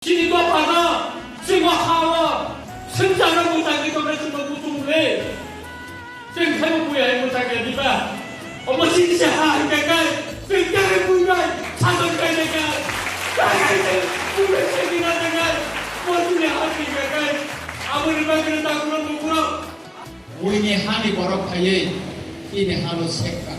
지금도 봐서 지금 하와 생산을 못하기 때문에 지금 무중래 생산을 구해야 못하게 되니까 어머 진짜 하니까 생산을 구해야 자동차에 내가 나가야 구매 책이나 내가 뭐든지 하니까 아무리만 그런다고 그런 거구나 우인이 한이 버럭하ye 이니 하루 색가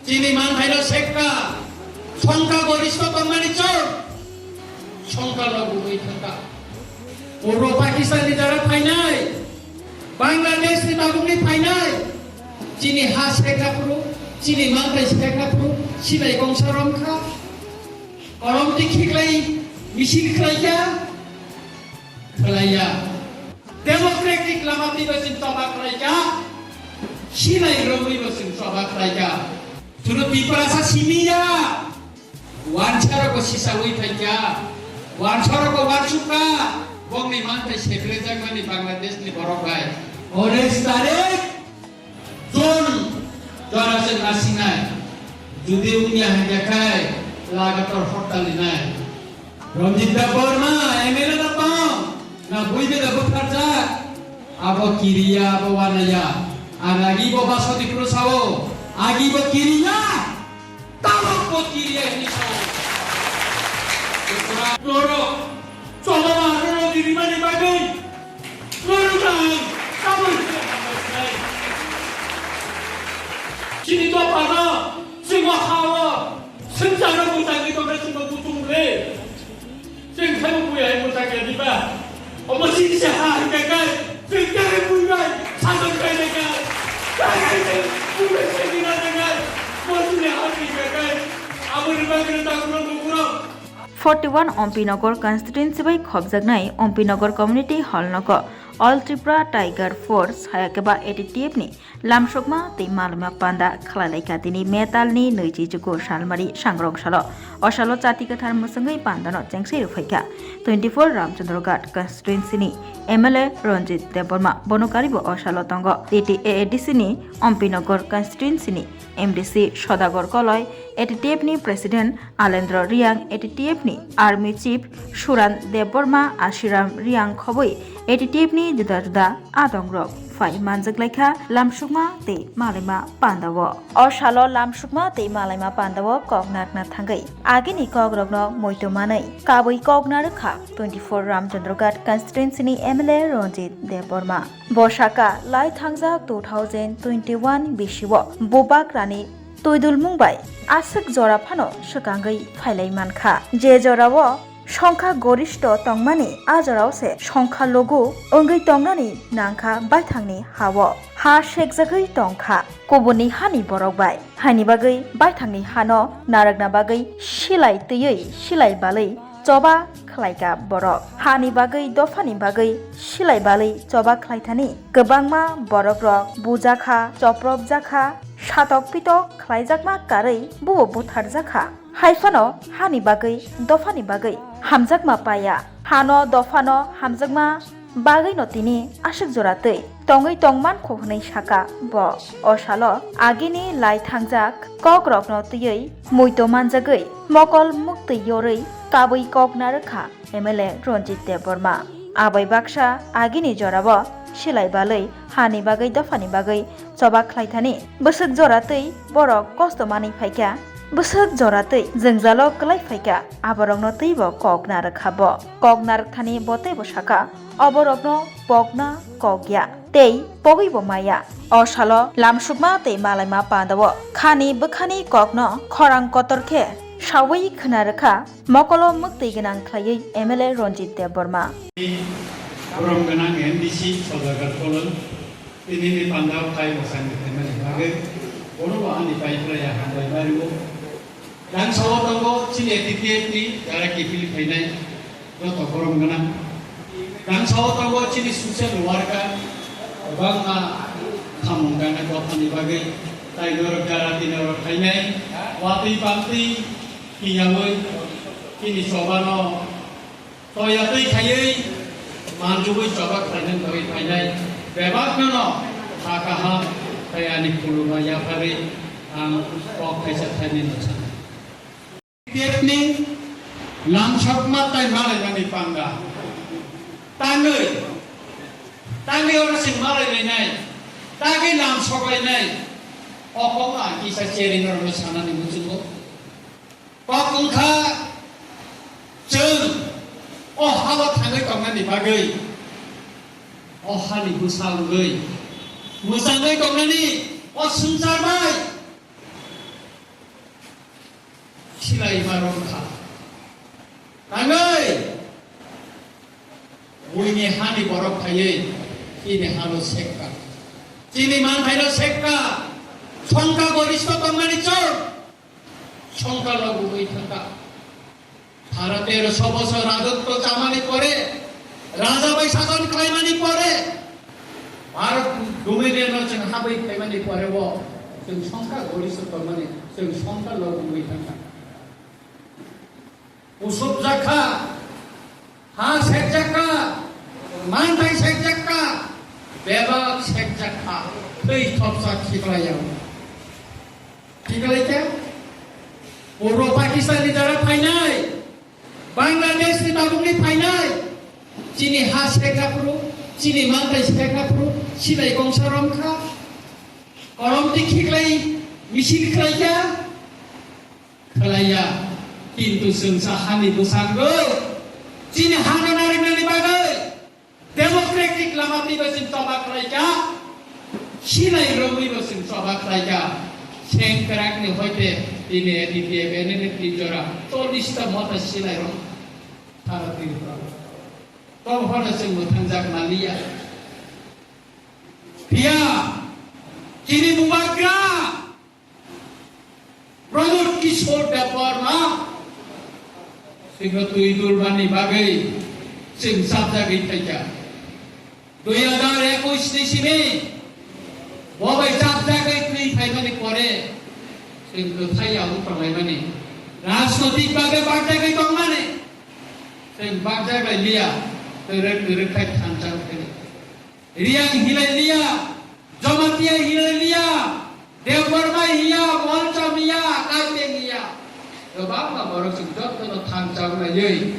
지니만 하이로 색가 성가 거리시도 동만이 좀 সংখ্যালঘু হয়ে থাকা পূর্ব পাকিস্তানি যারা পাই নাই বাংলাদেশি বাবুনি পাই নাই চিনি হা শেখাপুরু চিনি মান্তাই শেখাপুরু সিলাই গংসা রমখা করমতি খিকলাই মিছিল খাইয়া খালাইয়া ডেমোক্রেটিক লামাতি বসিন তবা খাইয়া সিলাই রমই বসিন তবা খাইয়া শুনো পিপরাসা সিমিয়া ওয়ানছারকো সিসাউই ফাইয়া Wansaroko wansuka wong ni mantai sekrejak mani Bangladesh ni borokai Orange tarik Jun Jorasen asinai Judi unia hajakai Lagator hotel inai Romjit Daborma MLA Napang Na buibe da bukarjak Abo kiriya abo wanaya Agagi bo basoti kurusawo Agi bo kiriya Tawak bo kiriya ini sawo Loro, coba mana diri mana bagai, loro kan, kamu sini tu apa na, semua hawa, senjata mutasi tu mereka semua tutung le, senjata buaya mutasi di bawah, omo sini siapa kan, senjata buaya, satu kali kan, kali buaya sini kan, maksudnya hati kan, amu ni bagai tak kurang. 41 Ampinagar constituency বাই খবজাগনাই Ampinagar community হলনগ all Tripura tiger force হায়াকেবা এটিটিএফনি লামসকমা তৈ মালमा पान्दा खलायलायका दिनै मेतालनि 26 सालमारि सांग्रंसाल असाल चातिकाथार मुसंगै पान्दानो चेंगसै रुफायका 24 रामचंद्रघाट कन्स्टिट्युएन्सिनि एमएलए रंजित देबबर्मा बनकारिबो असाल तंग एटीएएडीसीनि अम्पिनगर कन्स्टिट्युएन्सिनि एमडीसी सदागर कलय एटीटीएफनि प्रेसिडेंट आलेन्द्र रियांग एटीटीएफनि आर्मी चीफ सुरान देबबर्मा आशिराम रियांग खबै एटीटीएफनि जुदा जुदा आदंग्रक फाइ मानजगलायखा लामसुकमा तै मालायमा पान्दाव असाल लामसुकमा तै मालायमा पान्दाव कगनाकना थांगै आगेनि कगरगनो मयतमानै काबै कगनारखा 24 रामचंद्रघाट कन्स्टिट्युएन्सिनि एमएलए रंजित देबबर्मा बसाका लाई थांजाक 2021 बिसिव बोबाक्रानि तैदुल मुंबाय आसक जरा फानो सकांगै फाइलाय मानखा जे जराव সংখ্যা গরিষ্ঠ তংমানি আজরাवसे সংখ্যা লঘু अंगै तंगनानि नांखा बायथांनि हाव हा शेकजागै तंखा कबुनि हानि बरकबाय हानि बागै बायथांनि हानो नारगना बागै सिलाय तैयै सिलाय बालै चबा खलायगा बरक हानि बागै दफानि बागै सिलाय बालै चबा खलायथानि गोबांमा बरक रक बुजाखा चप्रब जाखा सातक पितक खलायजाकमा कारै बुबो बुथार जाखा हाइफानो हानि बागै दफानि बागै हामजाकमा पाया हानो दफानो हामजाकमा बागै नतिनि आशिक जरातै तंगै तंमान खहनै साका ब असालो आगिनि लाई थांजाक कक रकनो तयै मुइतो मानजागै मकल मुक्तै यरै काबै कक नारखा एमएलए रंजित देबबर्मा आबै बाक्सा आगिनि जराब सिलाय बालै हानि बागै दफानि बागै चबा खलायथानि बोसोक जरातै बरक कस्त मानै फायका बोसोक जरातै जोंजाल कलाय फायका आबरगनो तैब कगनारखाब कगनारखानि बतैब साका अबरगनो बगना कगया तै पगैब माया असाल लामसुकमा तै मालायमा पान्दाव खानि बोखानि कगनो खरां कतरखे सावै खोनारखा मकल मुक्तै गोनां खलायै एमएलए रंजित देबबर्मा गरम गोनां एमडीसी सदागर कलन दिनैनि पान्दाव फाइ बसानि थाखाय बागै बर'आ आंनिफ्राय फराया हान्दाय बारिबो dan sawo tanggo cini etiketni cara kipili fainai roto korom gana dan sawo tanggo cini sukses warga bangga kamung gana kotani bagai tai dorok cara tinor fainai wati pamti kinyamoi kini sobano toyatoi kayai manjuboi coba fainai toi fainai bebak nono sakaha kayani puluma ya pare ang kok kaisa thanin Vietnam lamsokma tai malai mani panda tangai orang sing malai lainai tangai lamsok lainai okoma kisah sharing orang sana ni muncul kokung kha jeng hawa tangai kongan ni bagai hari busal gai musangai kongan ni sunjar bai silai maron kha tangai Uini hani borok khaye ini halo sekka ini man halo sekka সংখ্যা গরিষ্ঠ কর্মী চোর সংখ্যালঘু হয়ে থাকা ভারতের 100 বছর রাজত্ব চামানি পরে রাজাবাই শাসন খাইমানি পরে ভারত ডোমিনিয়ন হচ্ছেন হাবাই খাইমানি পরে जों সংখ্যা গরিষ্ঠ কর্মী जों সংখ্যালঘু হয়ে থাকা উসব জাখা হা শেখ জাখা মানথাই শেখ জাখা বেবাক শেখ জাখা এই থপসা ঠিকলাইয়াও ঠিকলাইতে পূর্ব পাকিস্তানি যারা ফাইনাই বাংলাদেশ ni bagungni ফাইনাই চিনি হা শেখাপুরু চিনি মানথাই শেখাপুরু সিলাই গংসারম খা করমটি ঠিকলাই মিছিল খাইয়া খালাইয়া কিন্তু जों साहानि बुसांगो चिनि हानानारि मेलि बागै डेमोक्रेटिक लामाथिबो जों सभा खालायगा सिलाय रौनिबो जों सभा खालायगा सेंक्राकनि हयते दिने दिने बेनेने तिजरा 40 टा मता सिलाय रौ भारतनि तो हर जों मोथांजाक मालिया पिया चिनि मुबाग्रा प्रमोद किशोर Debbarma Sehingga tuidul bani bagai sing sabda kita 2021 ni sini bagai sabda kita faimani pore sing thai au pramai mani rajnotik bagai bagda kai tongmane sing bagda kai liya tere kai thancang kene riang hilai liya jamatia hilai liya Deobarma hiya Moncha miya Kaiteng hiya Bapa borok sejak tu thancang lagi,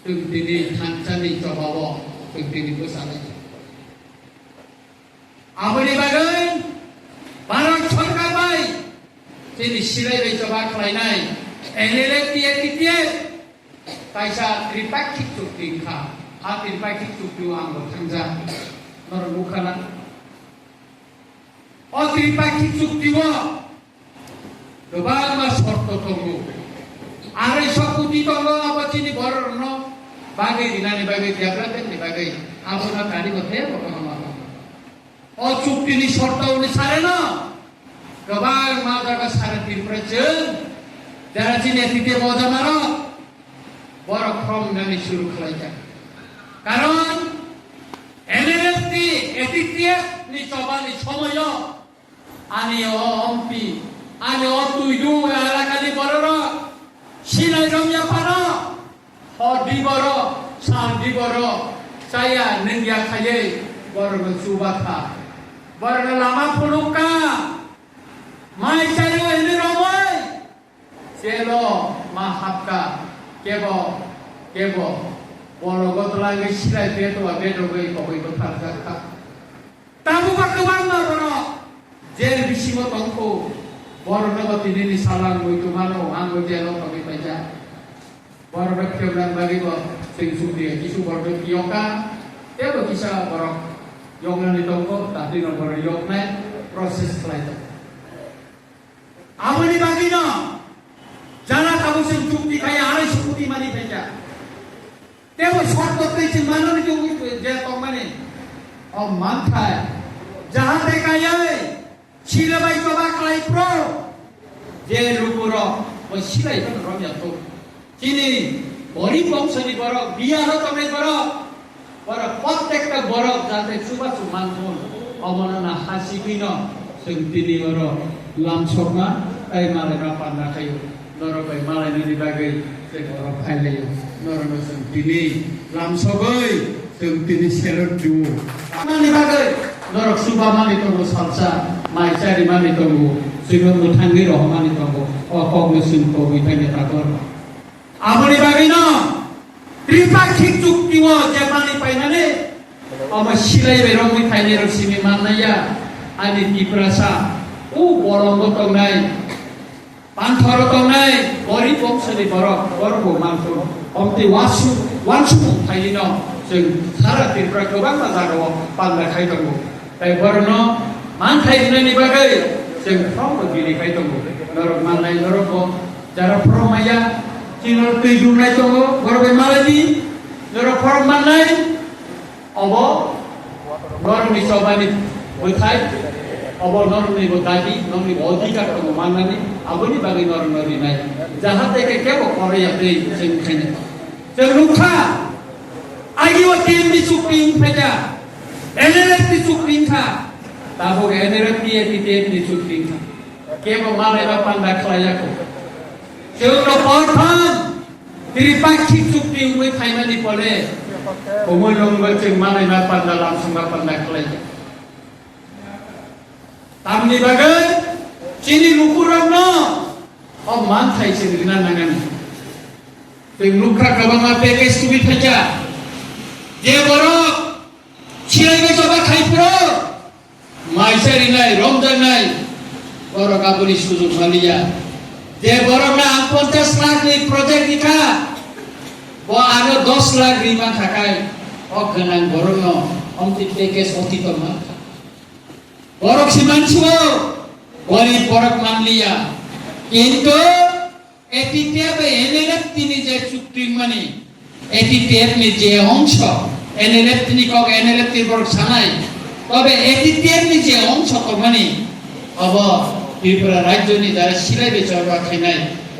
tungtini thancang ni coba tungtini besar lagi. Apa ni bagai? Barang sorkar baik, jadi silai baik coba kelainan. Elek tiap, kaisa tripaksik cukti kah, tripaksik cukti anggo thancang, normukanan. Oh tripaksik cukti Dobar mas sorto tunggu. Are sokuti tunggu apa cini boror no. Bagai dinani bagai tiap ni bagai. Abu nak kali kote apa kamu? Oh cukti ni sorto ni sare no. Dobar mata ka sare tirpresen. Jara cini titi moja maro. Borok from nani shuru kelajar. Karon NLFT etitia ni coba ni somoyo. Ani ompi. Ani otuidu alakali bororo silai romya paro hodi boro sandi boro saya nengya khaye bororo subaka bororo lama puluka mai cari ini romai selo mahapka kebo bororo gotolangi silai beto gai koi berharga tabu bakubang bororo jer bisimo tongko Borok nak ini salang itu mana, anggo jelo kami baca. Borok kiokan bagi bo, singsu dia, kisu borok kiokan, dia berkisah borok yongan di toko, tadi nomor yoknya proses pelajar. Apa ni bagi no? Jangan kamu sengcuti kaya hari sukuti mani baca. Dia bo short kote mana ni jung dia tong mani. Oh mantai, jahat kaya. Sila baik coba kelai pro, je lupuro, sila itu orang jatuh. Kini, bori bangsa ni borok, biar atau ni borok, protek tak borok, jatuh suba sumantul, amanana hasibino, sentini borok, lamsorna, malai rapanda kayu, norokai malai ni dibagai, seorang kaya, norokai sentini, lamsogoi, sentini selot dua, mana dibagai, norok suba mani tunggu salsa. Mai cari mani tunggu, sehingga mutanggi roh mani tunggu, kau mesin kau kita takor. Amoni bagino tripakhik chuktiwo jepani painane ama silai beromui thainero simi mannaya ani tiprasa u borongo tongnai panthoro tongnai gori boksani borgo mantu omti wansu thailino जों सारा त्रिपुरा गोबां जायगायाव बान्दा खाय दङ दा बरनो मान खायनायनि बागै जों फ्रामबो गेलेखाय दङ नरक माननाय नरक जारा फरमाया जिनर दै दुमनाय दङ बरबे मालायनि नरक फरमानाय अब नरकनि सबानि बोथाय अब नरकनि बोदाबि नरकनि अधिकार दङ माननानै आबोनि बागै नरक नरिनाय जाहाथे केबो करया दै जों खायनो जों रुखा Ayo tim di Supreme saja, NLF di Supreme ka, tahu NLF dia tim di Supreme ka. Kemo malah apa anda kelayak ko. Seorang perempuan tripakhik Supreme we kaya ni boleh, pemulung berceng malah apa anda langsung apa anda kelayak. Tamni bagai, sini lukuran no, mantai sini dengan nangan. Penglukra kabang apa kes tu saja. যে বরক ছিলাইবে সবা খাইপ্রো মাইসারি নাই রমজান নাই বরক আপনি সুযোগ মালিয়া যে বরক না 50 লাখ নি project দিখা ও আরো 10 লাখ রিমা থাকায় অগনান বরক ন অমতি প্যাকেজ অতি কমা বরক সিমানছুও গরিব বরক মানলিয়া কিন্তু এটি তেবে এনএলএফ তিনি যে চুক্তি মানে এটি তেমনি যে অংশ এনএলএফ তিনি কক এনএলএফ টির বড় সানাই তবে এটি তেমনি যে অংশ মানে অব ত্রিপুরা রাজ্যনি যারা সিলাইবে চরবা খাইনাই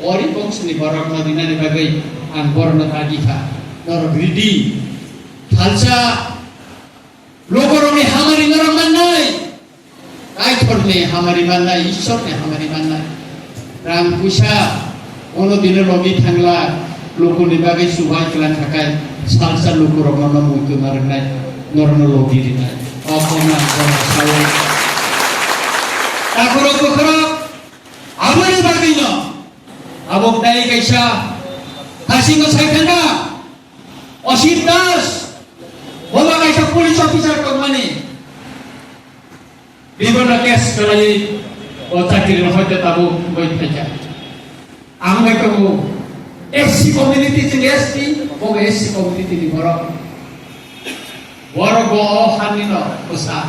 অরি বংশনি বরক নদিনানি বাগৈ আন বর্ণ তাগিখা নর ভিডি খালসা লোকরনি হামারি নরম মাননাই কাই থরনে হামারি মাননাই ঈশ্বরনে হামারি মাননাই রাম পুষা কোনদিনের রবি থাংলা लोगोनि बागै सुबाय खालाम थाखाय सालसा लोगो रमना मुइखो मारनाय नरन लगिरिनाय अपना सावै ताखरो बखरो आमनि बागैनो आबक दाइ कैसा हासिंगो साइखाना असित दास बबा कैसा पुलिस अफिसार कमानि बिबन केस कलाई ओ चाकरि हयतो ताबो गय थाइजा आं बायको SC community sing ST, boga SC community di borok. Borok go hanino usa.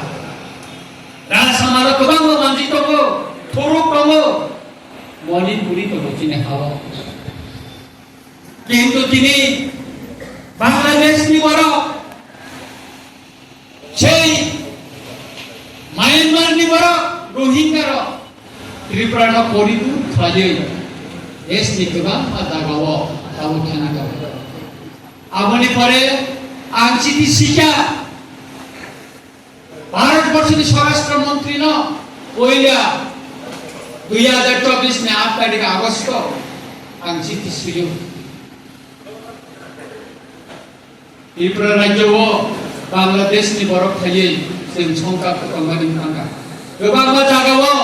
Rana samara kebang go manji togo, turuk togo, moni puri togo cine hawa. Kintu kini Bangladesh ni borok, sei Myanmar ni borok, Rohingya ro, Tripura no poritu khajei. দেশ নিকবান দাগাও তাও খানা গাও আমনি পরে আংচিতি শিক্ষা ভারতবর্ষের স্বরাষ্ট্র মন্ত্রী ন ওইলা 2024 में 8 तारीख আগস্ট আংচিতি শিরু ত্রিপুরা রাজ্য ও বাংলাদেশনি বরফ থাইয়ে जों সংখ্যা কমানি থাকা गोबां জায়গাও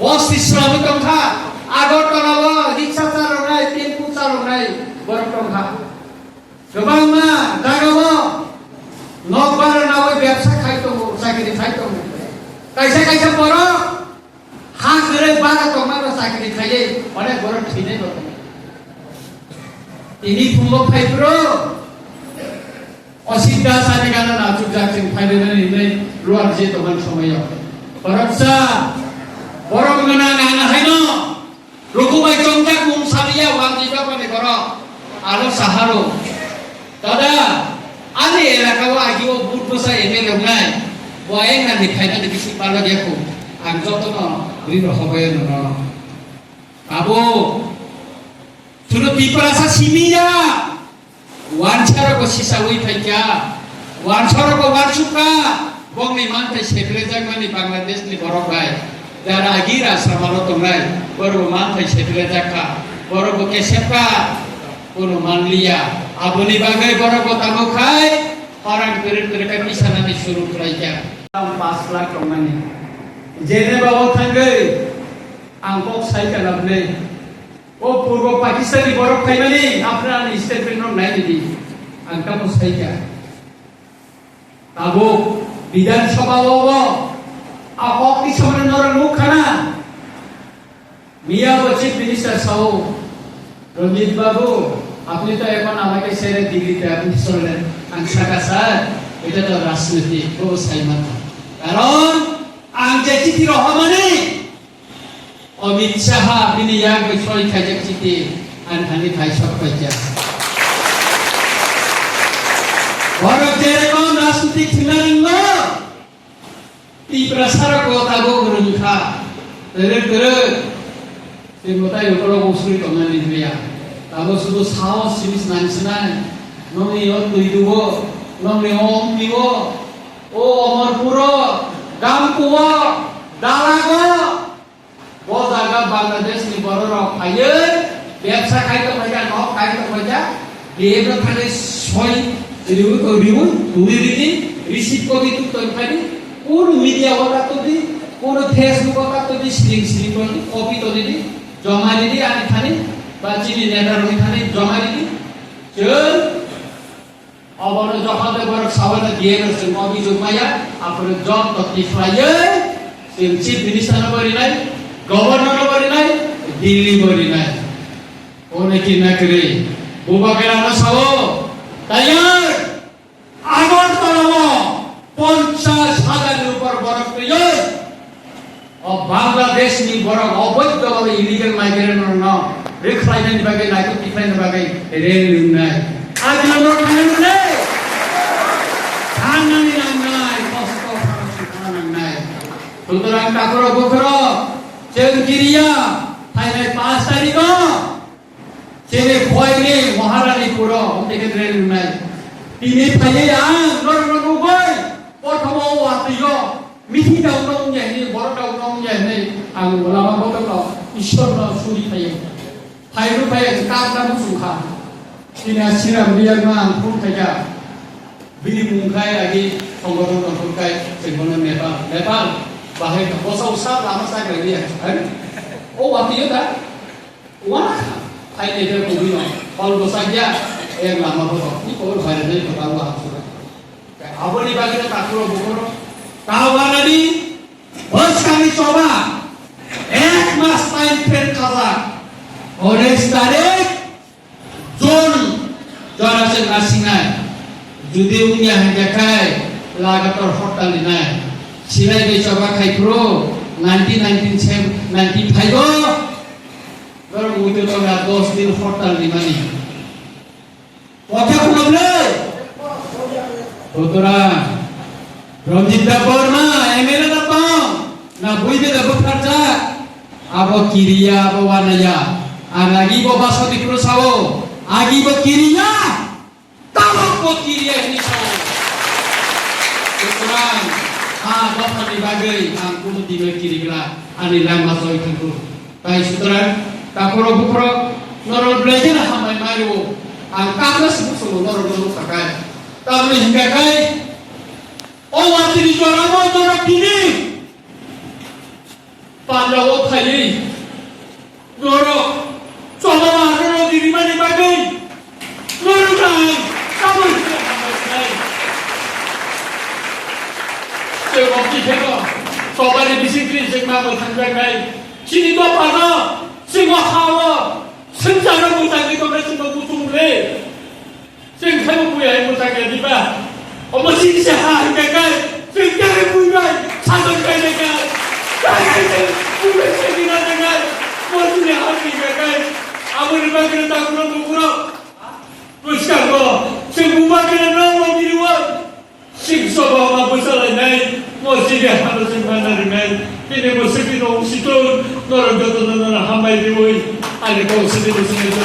বস্তি শ্রমিক সংখ্যা আগরতলাও রিক্সা চালকরাই টেম্পু চালকরাই বরফ সংখ্যা गोबां मा জায়গাও নকবার নাও ব্যবসা খাইতো চাকরি খাইতো কাইসা কাইসা বরফ হা করে বারা কমানো চাকরি খাইয়ে অনেক বরফ ঠিনে বরফ ini punggo faibro অসিদ্ধা সানি গানা নাচুক যাচ্ছেন ফাইনালি নেই রুয়ার যে তোমার সময় বরফসা বরফ গানা গানা হাইনো রঘুবাই চংজা কুম সারিয়া ওয়াজিবা পানে কর আলো সাহারো দাদা আলে এলাকাও আগিও বুট বসা এমএলএ নাই বয়ে না দেখাইনা দেখি পালা দেখো আম যতন রির হবে না আবো Sudah diperasa simia, wawancara ko sisa wui paika, wawancara ko warsuka, bong ni mantai sekrejak mani Bangladesh ni borok gai, dara agira sama lotong gai, baru mantai sekrejak ka, baru ko kesepka, kuno manlia, abu ni bagai baru ko tamu kai, orang terdekat di sana ni suruh kerja. 5 lakh mani, jene bawa tanggai, angkok saya kalau beli. पूर्व पाकिस्तानी बरफ खाइमाने आफ्ना statement नायदि दि आंका मसाइका ताबो विधानसभाव आपकी समन नरन मुखाना मिया chief minister Sao Ranjit बाबू আপনি তো এখন আমাকে ছেড়ে দিল্লিতে আপনি চলেন আংসাকা স্যার এটা তো রাজনীতি ব্যবসায়ী মাত্র কারণ আংজে চিঠি রহমানে অমিত শাহ তিনি ইয়াক ছয় খাইজে চিঠি আনখানি খাই সব খাইজা বড় যেরকম রাজনীতিক ছিলেন তীব্র সারা কথাবো গুরুখা তেরে তেমতাই উপর বসুই কমানি দিয়া তাবো শুধু সাহস সিরিজ নাইছিনাই নমি অন দুইদুব নমি ওম নিব ও অমরপুর গামকুয়া দালাগ ও জায়গা বাংলাদেশ নি বড় রক খাইয়ে ব্যবসা খাইতে পাইয়া ন খাইতে পাইয়া বেব খানে ছয় রিউ দুই দিন রিসিভ করি তু তৈরি কোন মিডিয়া ওটা তো দি কোন ফেসবুক ওটা তো দি সিলিং করি কপি তো দি জমা দিদি আমি খানি বাচিনি নেতার ওইখানে জমা দিদি চল আবার যখন দেবার সাবানা দিয়ে গেছে অভিযোগ মাইয়া আপনার জব তকলিফ পাইয়ে চিফ মিনিস্টার বলি নাই গভর্নর বলি নাই দিল্লি বলি নাই অনেকে না করে বুবাকের আমরা সব তাইয়ার আগরতলা 50,000 উপর বরফ পেয়ে বাংলাদেশ নি বরফ অবৈধভাবে ইলিগাল মাইগ্রেন্ট ন রিক্লাইনের বাগে নাইতো টিফাইনের বাগে রেল নাই আজ আমরা খাইন নাই খানানি নাই কষ্ট খানা নাই সুতরাং কাকর বকর চেঙ্গিরিয়া তাইলে 5 তারিখ চেনে কয়নে মহারানীপুর থেকে রেল নাই তিনি ফাইলে আং নরনু বই প্রথম ওয়াতিয় মিঠি দাও নং জানি বড় দাও নং জানি আং লামা বকর ঈশ্বর ন সুরি ফাইয়ে ফাইরু ফাইয়ে কামনা সুখা তিনি সিরাম রিয়াং আং ফুল থাকা বিনি মুখাই আগি সংগঠন নতুনকাই সেগুলো নেপাল বাহে বসাও সাপ লামা সাগরে দিয়া ও ওয়াতিয় দা ওয়া ai này theo cùng nó còn có sai nhá em làm mà không có có phải là đây của tao vào rồi cái áo bơi đi bao nhiêu tao rồi bố nó tao vào đây đi bớt kami coba mas time pen kaza oleh tarik John Jonathan Asingai যদি উনি হাঙ্গা খায় লাগাতার হরতাল নাই সিলাই বে coba খাই pro 1995 Kalau begitu kalau 10 दिन hotel di mana? Wajah problem. Putra, Ranjit Daporma, MLA Dapang, na buibe dapat kerja. Abo kiriya, abo wanaya. Agi bo basoti kurusawo, agi bo kiriya, tamak bo kiriya ini sawo. Putra, dapat dibagai, angku tiga kiri kira, ani lama soi tentu. Baik putra. Takoro bukro noro belajar lah hamai mayu angkatlah semua noro noro pakai tapi hingga kai oh waktu di juara mau noro kini panjang kali noro coba noro diri mana bagai noro kai kamu saya kita coba di disiplin segma bertanggung kai sini tu apa 생각하고 생산을 못하게 도대체 뭐 무슨 왜 생산을 뭐야 못하게 니가 어머 진짜 하니까 생산을 뭐야 사전 가니까 가야지 우리 생이나 내가 뭐지 하니까 아무리 막그랬다 그러고 그러 무시하고 생무막을 넣어 미루어 생서가 무서워네 뭐지게 하는 생각나면 ini musibah itu situ, orang jodoh orang hambai diwoi, ada kau sendiri sendiri.